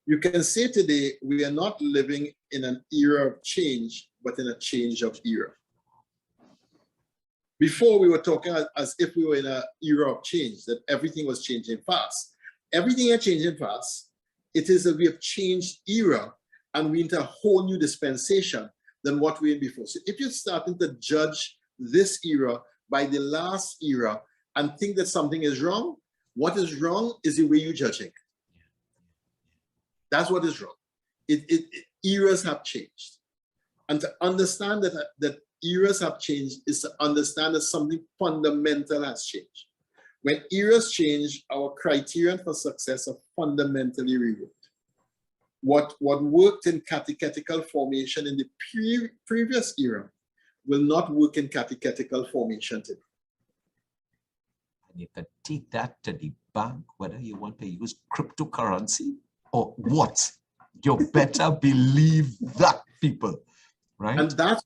You can say today, we are not living in an era of change, but in a change of era. Before, we were talking as if we were in an era of change, that everything was changing fast. Everything is changing fast. It is that we have changed era and we're into a whole new dispensation than what we were in before. So if you're starting to judge this era by the last era and think that something is wrong, what is wrong is the way you're judging. That's what is wrong. Eras have changed. And to understand that eras have changed is to understand that something fundamental has changed. When eras change, our criterion for success are fundamentally reworked. What worked in catechetical formation in the previous era will not work in catechetical formation today. And you can take that to the bank, whether you want to use cryptocurrency or what. You better believe that, people, right? And that's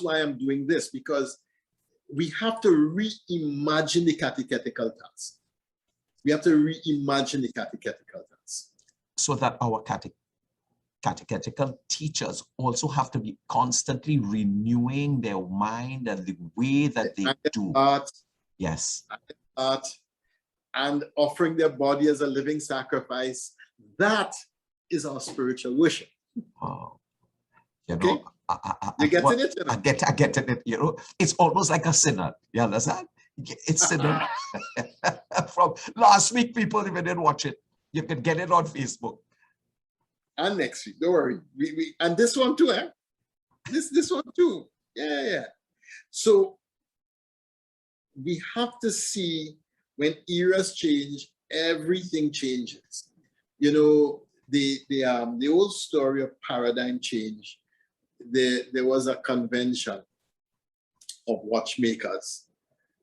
why I'm doing this, because we have to reimagine the catechetical task. We have to reimagine the catechetical task. So that our catechetical teachers also have to be constantly renewing their mind and the way that they do. Art, yes. Art, and offering their body as a living sacrifice. That is our spiritual worship. Oh, you okay? Know, you getting it? You know? I get it. You know, it's almost like a synod. You understand? It's synod. From last week, people even didn't watch it. You can get it on Facebook. And next week, don't worry. We and this one too, eh? This one too. Yeah. So we have to see when eras change, everything changes. You know, the old story of paradigm change. There was a convention of watchmakers,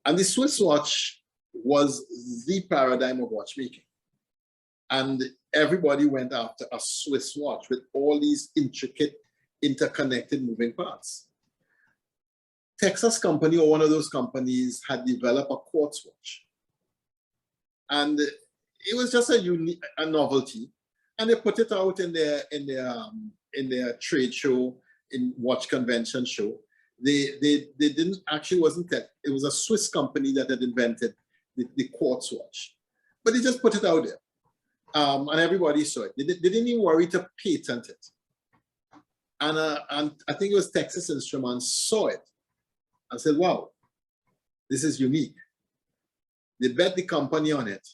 and the Swiss watch was the paradigm of watchmaking. And everybody went after a Swiss watch with all these intricate, interconnected moving parts. Texas company, or one of those companies, had developed a quartz watch. And it was just a novelty. And they put it out in their trade show, in watch convention show. They didn't, actually wasn't that, it was a Swiss company that had invented the quartz watch. But they just put it out there. And everybody saw it. They didn't even worry to patent it. And I think it was Texas Instruments saw it and said, wow, this is unique. They bet the company on it.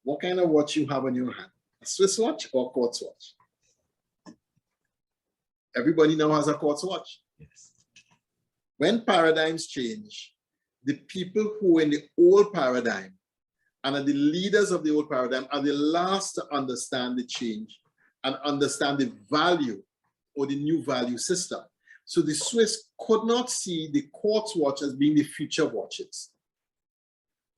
What kind of watch you have on your hand? A Swiss watch or a quartz watch? Everybody now has a quartz watch. Yes. When paradigms change, the people who are in the old paradigm and are the leaders of the old paradigm are the last to understand the change and understand the value or the new value system. So the Swiss could not see the quartz watch as being the future of watches.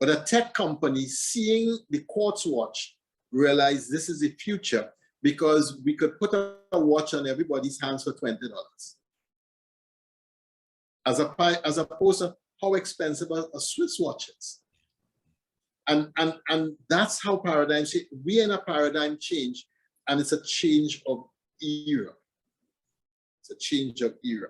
But a tech company seeing the quartz watch realized this is the future, because we could put a watch on everybody's hands for $20. As opposed to how expensive a Swiss watch is. And that's how paradigm change. We are in a paradigm change, and it's a change of era. It's a change of era.